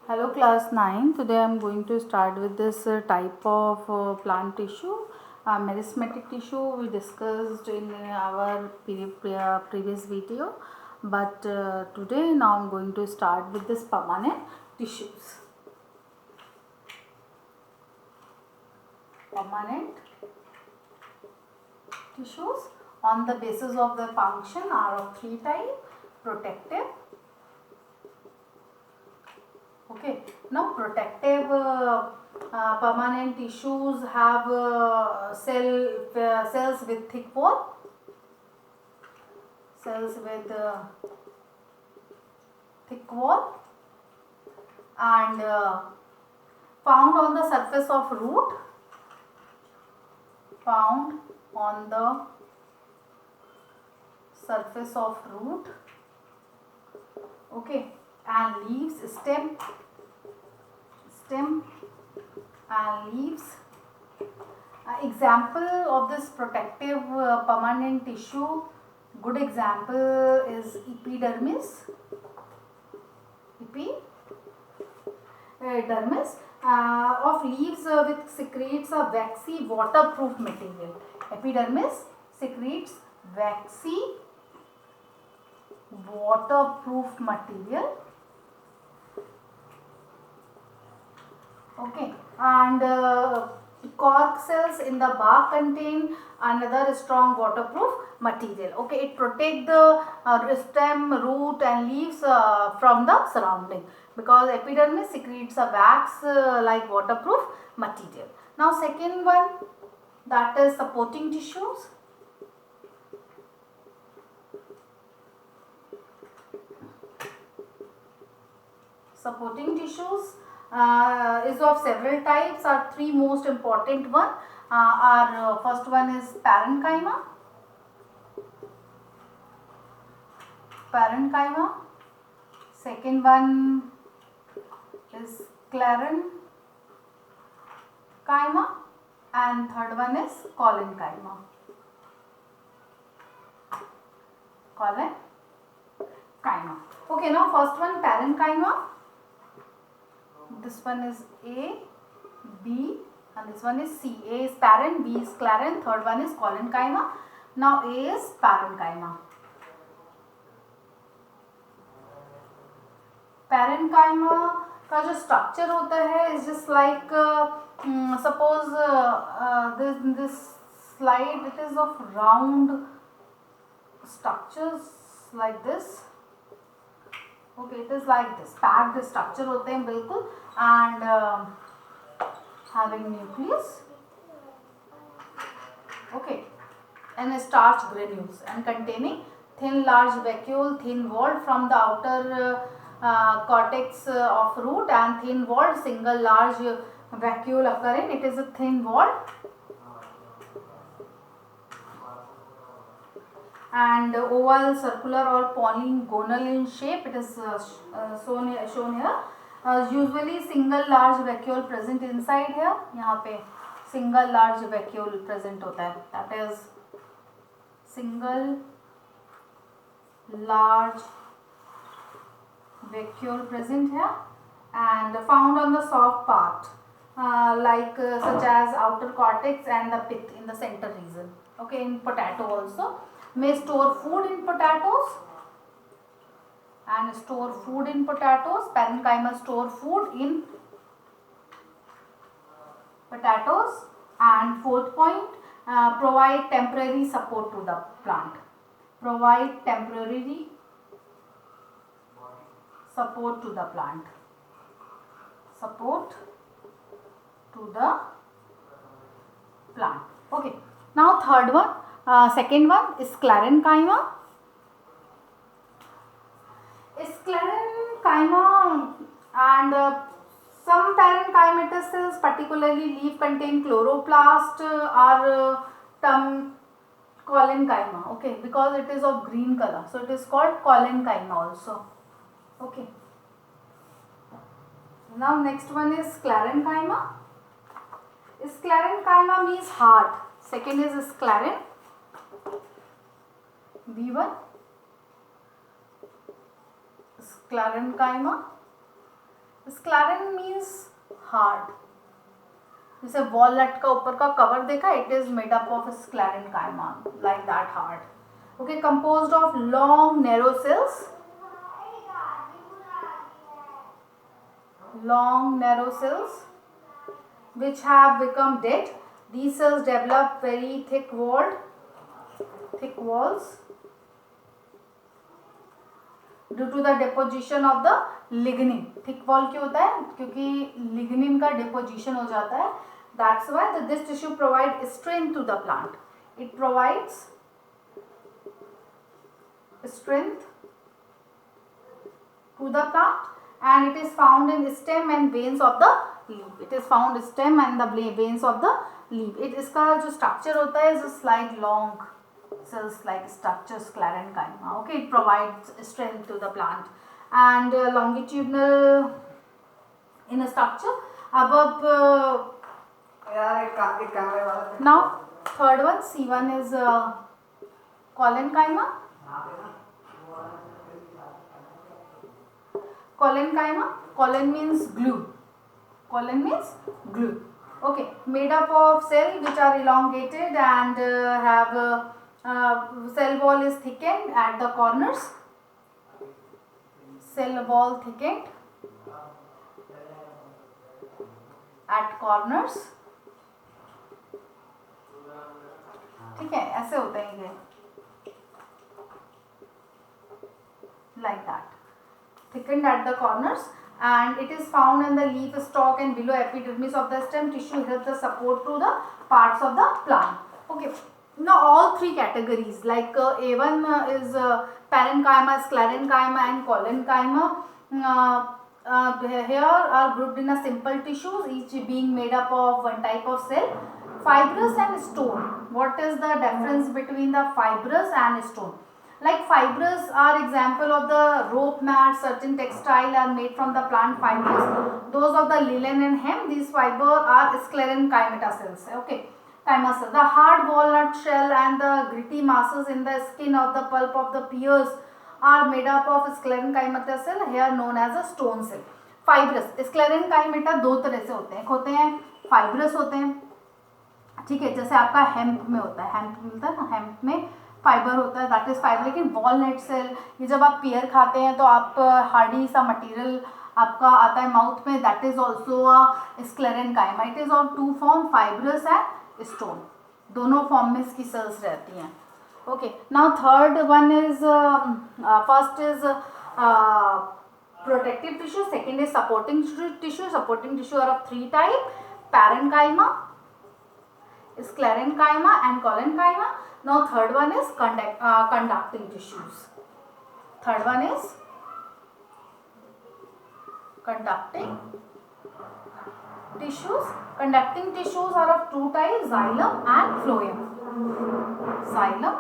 Hello class 9. Today I am going to start with this type of plant tissue, meristematic tissue we discussed in our previous video, but today now I am going to start with this permanent tissues. Permanent tissues on the basis of the function are of three types: protective. Okay, now protective permanent tissues have cells with thick wall, and found on the surface of root, okay, and leaves, stem and leaves. Example of this protective permanent tissue, good example is epidermis. Of leaves which secretes a waxy waterproof material. Epidermis secretes waxy waterproof material. Okay, and cork cells in the bark contain another strong waterproof material. Okay, it protects the stem, root and leaves from the surrounding, because epidermis secretes a wax like waterproof material. Now second one, that is supporting tissues. Supporting tissues is of several types. Are three most important one. First one is parenchyma. Second one is sclerenchyma, and third one is collenchyma. Okay, now first one, parenchyma. This one is A, B and this one is C. A is parent, B is scleren, third one is collenchyma. Now A is parenchyma. Parenchyma का जो structure होता है is just like suppose this slide, it is of round structures like this. Okay, it is like this, packed structure होते हैं बिल्कुल, and having nucleus, okay, and starch granules, and containing thin large vacuole, thin walled from the outer cortex of root, and thin walled single large vacuole occurring. It is a thin walled and oval, circular or polygonal in shape. It is shown here. Usually single large vacuole present inside here. यहाँ पे single large vacuole present होता है. That is single large vacuole present here and found on the soft part such as outer cortex and the pith in the center region. Okay, in potato also. May store food in potatoes and store food in potatoes. Parenchyma store food in potatoes. And fourth point, provide temporary support to the plant. Provide temporary support to the plant. Support to the plant. Okay. Now third one. Second one is sclerenchyma. Sclerenchyma and some parenchymatous cells, particularly leaf, contain chloroplast or termed collenchyma. Okay, because it is of green color, so it is called collenchyma also. Okay. Now next one is sclerenchyma. Sclerenchyma means hard. Second is scleren. B1, sclerenchyma, Sclerin means hard. जैसे walnut का ऊपर का cover देखा, it is made up of sclerenchyma, like that hard. Okay, composed of long narrow cells. Long narrow cells which have become dead. These cells develop very thick walls due to the deposition of the lignin. Thick wall क्यों होता है? क्योंकि lignin का deposition हो जाता है. That's why this tissue provides strength to the plant. It provides strength to the plant, and it is found in stem and veins of the leaf. It is found stem and the veins of the leaf. इसका जो structure होता है is like long cells like structure sclerenchyma. Okay, it provides strength to the plant, and longitudinal in a structure above. Now third one, C1 is collenchyma. Collenchyma. Collen means glue. Collen means glue. Okay, made up of cells which are elongated and have cell wall is thickened at the corners. Cell wall thickened at corners. ठीक है, ऐसे होते हैं ये, like that, thickened at the corners, and it is found in the leaf stalk and below epidermis of the stem tissue, help the support to the parts of the plant. Okay, now all three categories like A1 is parenchyma, sclerenchyma and collenchyma. Here are grouped in a simple tissues, each being made up of one type of cell. Fibrous and stone. What is the difference between the fibrous and stone? Like fibrous are example of the rope mat, certain textile are made from the plant fibers. Those of the linen and hemp, these fiber are sclerenchyma cells. Okay, chyma cells. The hard walnut shell and the gritty masses in the skin of the pulp of the pears are made up of sclerenchyma cell, here known as a stone cell. Fibrous. sclerenchyma दो तरह से होते हैं, एक होते हैं fibrous होते हैं, ठीक है, जैसे आपका हेम्प में होता है, हेम्प मिलता है ना, हेम्प में फाइबर होता है, दैट इज फाइबर. लेकिन वॉलनट सेल, ये जब आप पियर खाते हैं तो आप हार्डी सा मटेरियल आपका आता है माउथ में, that is also a sclerenchyma. It is on two form, fibrous and stone, दोनों फॉर्म में इसकी सेल्स रहती हैं. Okay, now third one is, first is protective tissue, second is supporting tissue. Supporting tissue are of three type, parenchyma, sclerenchyma and collenchyma. Now third one is conducting tissues. Third one is conducting tissues. Conducting tissues are of two types, xylem and phloem. Xylem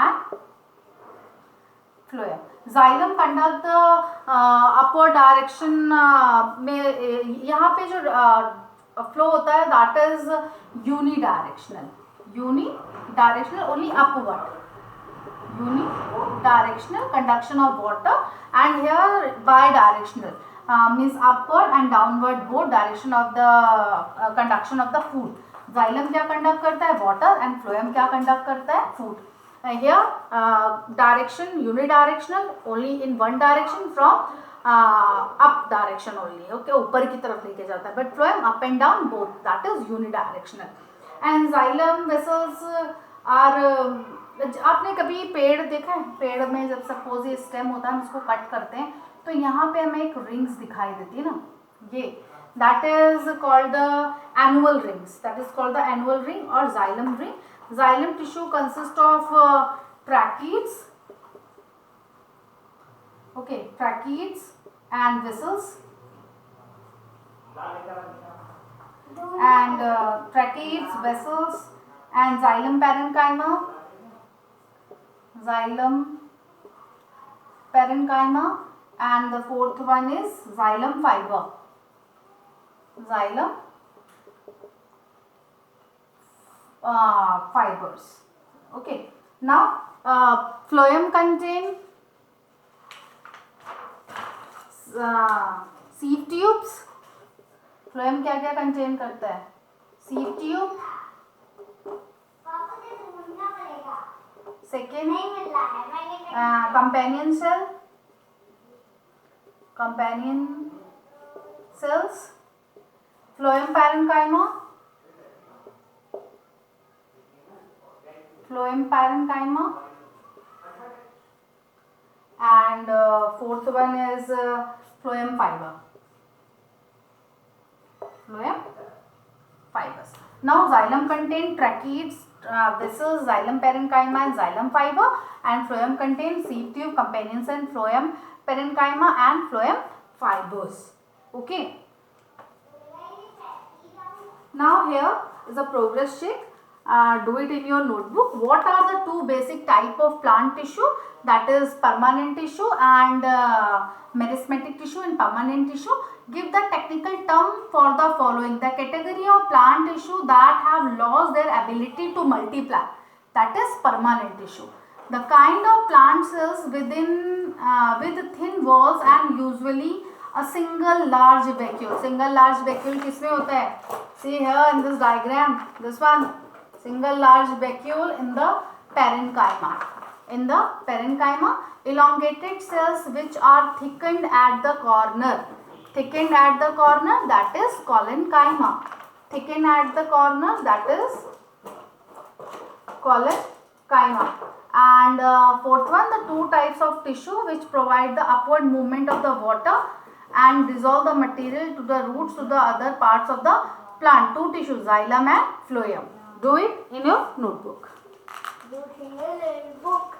and phloem. Xylem conduct the upward direction में, यहाँ पे जो flow होता है that is unidirectional. Unidirectional only upward, unidirectional conduction of water, and here bye directional means upward and downward both direction of the conduction of the food. Xylem क्या conduct करता है? Water. And phloem क्या conduct करता है? Food. Here direction unidirectional only in one direction from up direction only. Okay, ऊपर की तरफ लेके जाता है, but phloem up and down both, that is unidirectional. And xylem vessels are, आपने कभी पेड़ देखा है? पेड़ में जब सपोज ये स्टेम होता है, हम इसको कट करते हैं तो यहाँ पे हमें एक रिंग्स दिखाई देती है ना, ये that is called the annual rings, that is called the annual ring और xylem ring. Xylem tissue consist of tracheids, okay, tracheids and vessels, and tracheids, vessels and xylem parenchyma, xylem parenchyma, and the fourth one is xylem fiber, xylem fibers. Okay, now phloem contain sieve tubes. Phloem क्या क्या contain करता है? Sieve tube. Second, companion cell. Companion cells. Phloem parenchyma. Phloem parenchyma. And fourth one is phloem fiber. Phloem fibers. Now xylem contain tracheids, vessels, xylem parenchyma and xylem fiber, and phloem contains sieve tube, companion cell, phloem parenchyma and phloem fibers. Okay. Now here is a progress check. Do it in your notebook. What are the two basic type of plant tissue? That is permanent tissue and meristematic tissue. In permanent tissue, give the technical term for the following. The category of plant tissue that have lost their ability to multiply, that is permanent tissue. The kind of plant cells with thin walls and usually a single large vacuole. Single large vacuole किसमें होता है? See here in this diagram, this one. Single large vacuole in the parenchyma. In the parenchyma, elongated cells which are thickened at the corner. Thickened at the corner, that is collenchyma. Thickened at the corner, that is collenchyma. And fourth one, the two types of tissue which provide the upward movement of the water and dissolve the material to the roots to the other parts of the plant. Two tissues, xylem and phloem. Do it in your notebook. Do it in your notebook.